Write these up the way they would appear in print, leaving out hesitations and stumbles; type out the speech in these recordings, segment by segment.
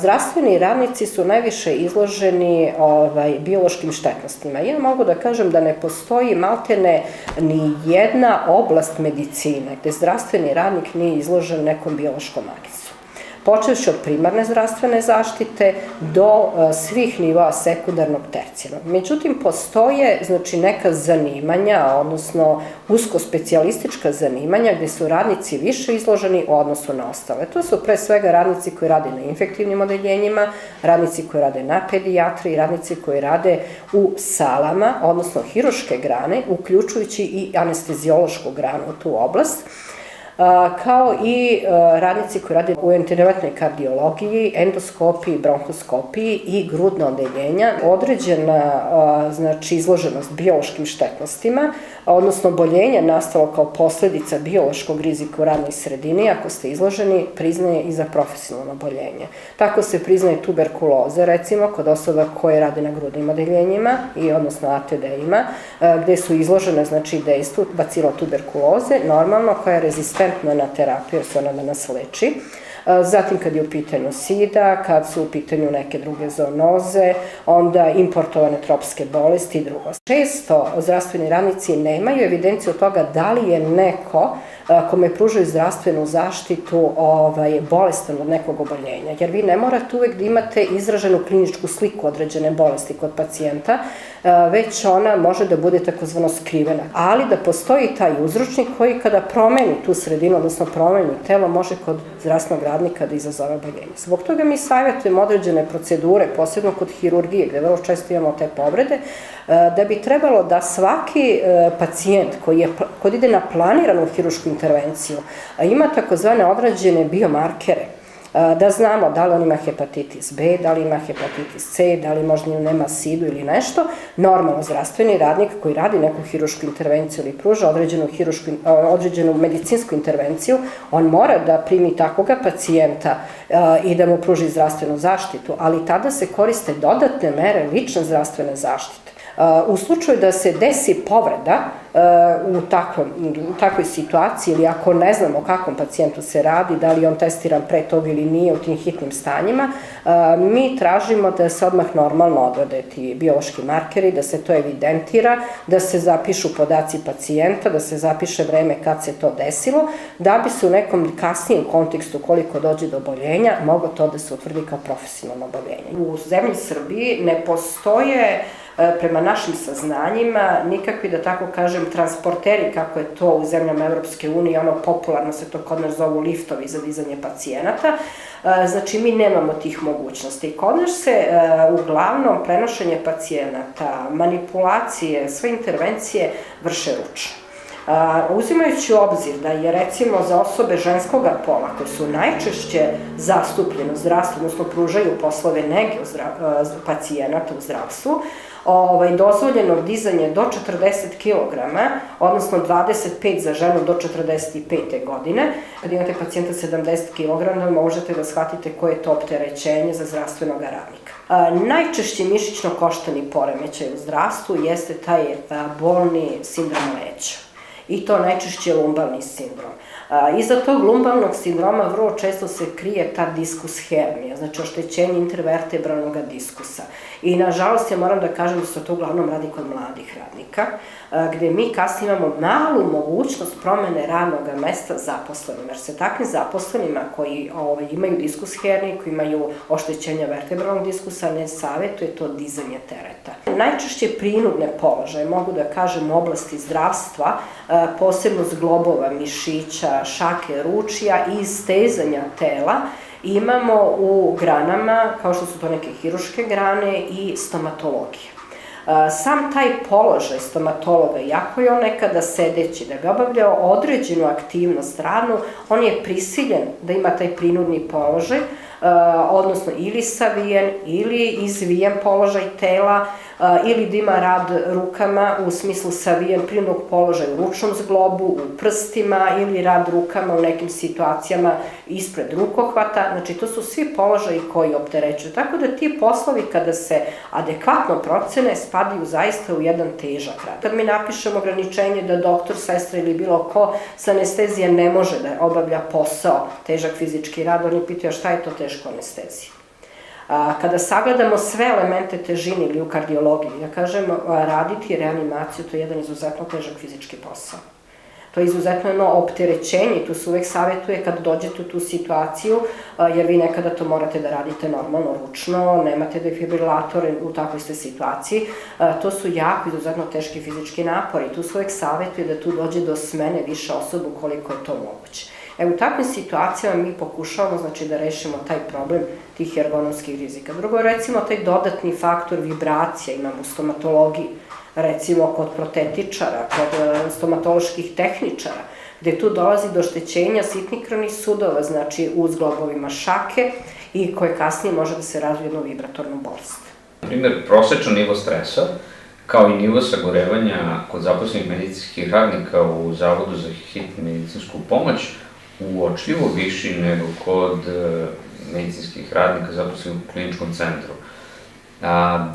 Zdravstveni radnici su najviše izloženi biološkim štetnostima. Ja mogu da kažem da ne postoji maltene ni jedna oblast medicine gde zdravstveni radnik nije izložen nekom biološkom agensu. Počevši od primarne zdravstvene zaštite do svih nivoa sekundarnog, tercijarnog. Međutim, postoje neka zanimanja, odnosno usko-specijalistička zanimanja gde su radnici više izloženi u odnosu na ostale. To su pre svega radnici koji rade na infektivnim odeljenjima, radnici koji rade na pedijatriji, radnici koji rade u salama, odnosno hiruške grane, uključujući i anesteziološku granu u tu oblast, kao i radnici koji rade u interventnoj kardiologiji, endoskopiji, bronhoskopiji i grudna odeljenja. Određena izloženost biološkim štetnostima, odnosno oboljenja nastalo kao posledica biološkog rizika u radnoj sredini, ako ste izloženi, priznaje i za profesionalno oboljenje. Tako se priznaje tuberkuloza, recimo, kod osoba koje rade na grudnim odeljenjima i odnosno ATD-ima, gde su izložene, dejstvu bacila tuberkuloze, normalno, koja je rezistentna na terapiju, jer se ona da nas leči. Zatim kad je u pitanju sida, kad su u pitanju neke druge zoonoze, onda importovane tropske bolesti i drugo. Često zdravstveni radnici nemaju evidenciju od toga da li je neko kome pružaju zdravstvenu zaštitu bolestan od nekog oboljenja. Jer vi ne morate uvek da imate izraženu kliničku sliku određene bolesti kod pacijenta, već ona može da bude takozvano skrivena. Ali da postoji taj uzročnik koji kada promeni tu sredinu, odnosno promeni telo, može kod zdravstvenog radnika da izazove oboljenje. Zbog toga mi savjetujemo određene procedure, posebno kod hirurgije, gde vrlo često imamo te povrede, da bi trebalo da svaki pacijent koji ide na planiranu hirušku intervenciju ima takozvane određene biomarkere, da znamo da li on ima hepatitis B, da li ima hepatitis C, da li možda nema sidu ili nešto. Normalno, zdravstveni radnik koji radi neku hirušku intervenciju ili pruža određenu medicinsku intervenciju, on mora da primi takvoga pacijenta i da mu pruži zdravstvenu zaštitu, ali tada se koriste dodatne mere lične zdravstvene zaštite. U slučaju da se desi povreda u takvoj situaciji ili ako ne znamo o kakvom pacijentu se radi, da li je on testiran pre toga ili nije u tim hitnim stanjima, mi tražimo da se odmah normalno odrade ti biološki markeri, da se to evidentira, da se zapišu podaci pacijenta, da se zapiše vreme kad se to desilo, da bi se u nekom kasnijem kontekstu koliko dođe do oboljenja, moglo to da se utvrdi kao profesionalno oboljenje. U zemlji Srbiji ne postoje prema našim saznanjima nikakvi, da tako kažem, transporteri, kako je to u zemljama Evropske unije, popularno se to kod nas zovu liftovi za dizanje pacijenata, znači mi nemamo tih mogućnosti. Kod nas se uglavnom prenošenje pacijenata, manipulacije, sve intervencije vrše ručno. Uzimajući u obzir da je recimo za osobe ženskog pola koje su najčešće zastupljene u zdravstvu, odnosno pružaju poslove nege pacijenata u zdravstvu, dozvoljeno dizanje do 40 kg, odnosno 25 za ženu do 45. godine. Kad imate pacijenta 70 kg, možete da shvatite koje je to opterećenje za zdravstvenog radnika. Najčešće mišićno-koštani poremećaj u zdravstvu jeste taj bolni sindrom leđa. I to najčešće lumbalni sindrom. Iza tog lumbalnog sindroma vrlo često se krije ta diskus hernija, znači oštećenje intervertebralnog diskusa. I nažalost ja moram da kažem da se to uglavnom radi kod mladih radnika, gde mi kasnije imamo malu mogućnost promene radnog mesta zaposlenim, jer se takvim zaposlenima koji imaju diskus hernije, koji imaju oštećenja vertebralnog diskusa, ne savjetuje to dizanje tereta. Najčešće prinudne položaje, mogu da kažem, u oblasti zdravstva, posebno zglobova mišića, šake ručija i stezanja tela, imamo u granama, kao što su to neke hiruške grane i stomatologije. Sam taj položaj stomatologa, iako je on nekada sedeći, da bi obavljao određenu aktivnost radnu, on je prisiljen da ima taj prinudni položaj, odnosno ili savijen ili izvijen položaj tela, ili da ima rad rukama u smislu savijen prinudnog položaja u ručnom zglobu, u prstima, ili rad rukama u nekim situacijama ispred rukohvata. Znači, to su svi položaji koji opterećuju. Tako da ti poslovi, kada se adekvatno procene, spadaju zaista u jedan težak rad. Kad mi napišemo ograničenje da doktor, sestra ili bilo ko sa anestezije ne može da obavlja posao, težak fizički rad, oni pitaju šta je to teško anestezija. Kada sagledamo sve elemente težine ili u kardiologiji, ja kažem, raditi reanimaciju, to je jedan izuzetno težak fizički posao. To je izuzetno jedno opterećenje i tu se uvek savjetuje kad dođete u tu situaciju, jer vi nekada to morate da radite normalno, ručno, nemate defibrilatore u takvoj ste situaciji. To su jako izuzetno teški fizički napori. Tu se uvek savjetuje da tu dođe do smene više osoba ukoliko je to moguće. U takvim situacijama mi pokušavamo da rešimo taj problem tih ergonomskih rizika. Drugo, recimo, taj dodatni faktor vibracija imamo u stomatologiji, recimo kod protetičara, kod stomatoloških tehničara, gde tu dolazi do oštećenja sitnih krvnih sudova, znači u zglobovima šake i koje kasnije može da se razvije jednu vibratornu bolest. Na primjer, prosečan nivo stresa, kao i nivo sagorevanja kod zaposlenih medicinskih radnika u Zavodu za hitnu medicinsku pomoć, uočljivo viši nego kod medicinskih radnika zaposlenih u kliničkom centru.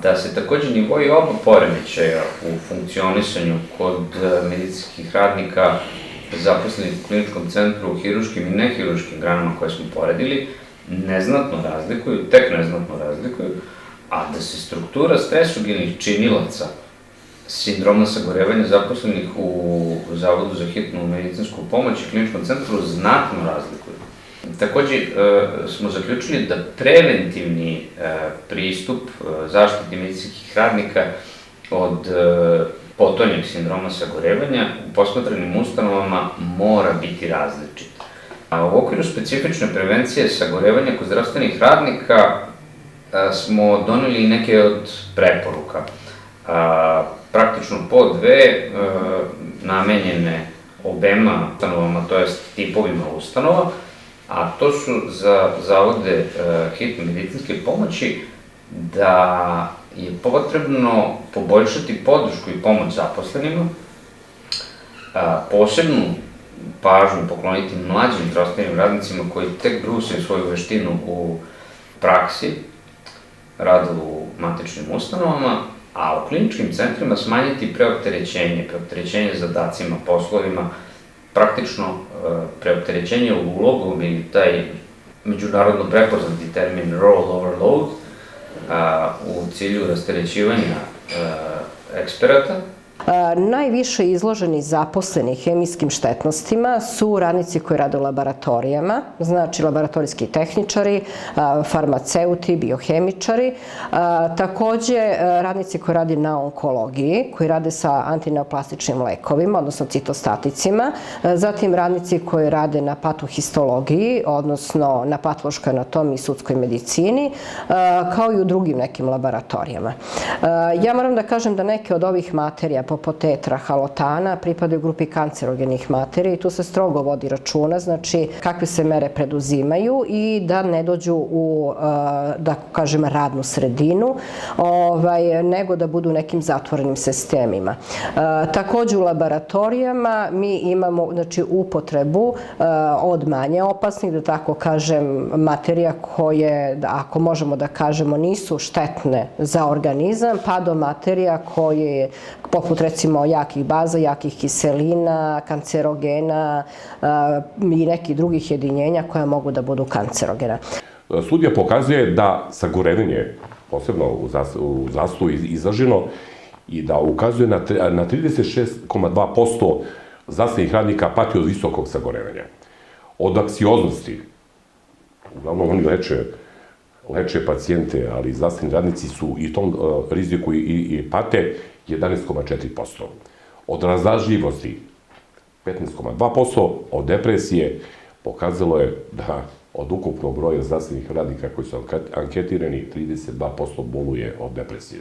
Da se takođe nivoi oba poremećaja u funkcionisanju kod medicinskih radnika zaposlenih u kliničkom centru u hiruškim i nehiruškim granama koje smo poredili neznatno razlikuju, tek neznatno razlikuju, a da se struktura stresogenih činilaca sindroma sagorevanja zaposlenih u Zavodu za hitnu medicinsku pomoć i kliničkom centru znatno razlikuju. Takođe smo zaključili da preventivni pristup zaštiti medicinskih radnika od potonjeg sindroma sagorevanja u posmatranim ustanovama mora biti različit. U okviru specifične prevencije sagorevanja kod zdravstvenih radnika smo doneli neke od preporuka. Praktično po dve namenjene obema ustanovama, to jest tipovima ustanova, a to su za zavode hitne medicinske pomoći da je potrebno poboljšati podršku i pomoć zaposlenima, posebnu pažnju pokloniti mlađim zdravstvenim radnicima koji tek brusaju svoju veštinu u praksi, radu u matičnim ustanovama, a u kliničkim centrima smanjiti preopterećenje zadacima, poslovima, praktično preopterećenje ulogom ili taj međunarodno prepoznati termin role overload u cilju rasterećivanja eksperata. Najviše izloženi zaposleni hemijskim štetnostima su radnici koji rade u laboratorijama, znači laboratorijski tehničari, farmaceuti, biohemičari, takođe radnici koji rade na onkologiji, koji rade sa antineoplastičnim lekovima, odnosno citostaticima, zatim radnici koji rade na patohistologiji, odnosno na patološkoj anatomiji i sudskoj medicini, kao i u drugim nekim laboratorijama. Ja moram da kažem da neke od ovih materija, poput tetra, halotana, pripadaju grupi kancerogenih materija i tu se strogo vodi računa, znači kakve se mere preduzimaju i da ne dođu u, da kažem, radnu sredinu, nego da budu u nekim zatvorenim sistemima. Takođe u laboratorijama mi imamo upotrebu od manje opasnih, da tako kažem, materija koje, ako možemo da kažemo, nisu štetne za organizam, pa do materija koje, poput recimo jakih baza, jakih kiselina, kancerogena i nekih drugih jedinjenja koja mogu da budu kancerogena. Studija pokazuje da sagorevanje, posebno u zdravstvu izraženo, i da ukazuje na 36,2% zdravstvenih radnika pati od visokog sagorevanja. Od anksioznosti, uglavnom oni leče pacijente, ali zdravstveni radnici su i tom riziku i pate 11,4%. Od razdražljivosti 15,2%, od depresije pokazalo je da od ukupnog broja zdravstvenih radnika koji su anketirani 32% boluje od depresije.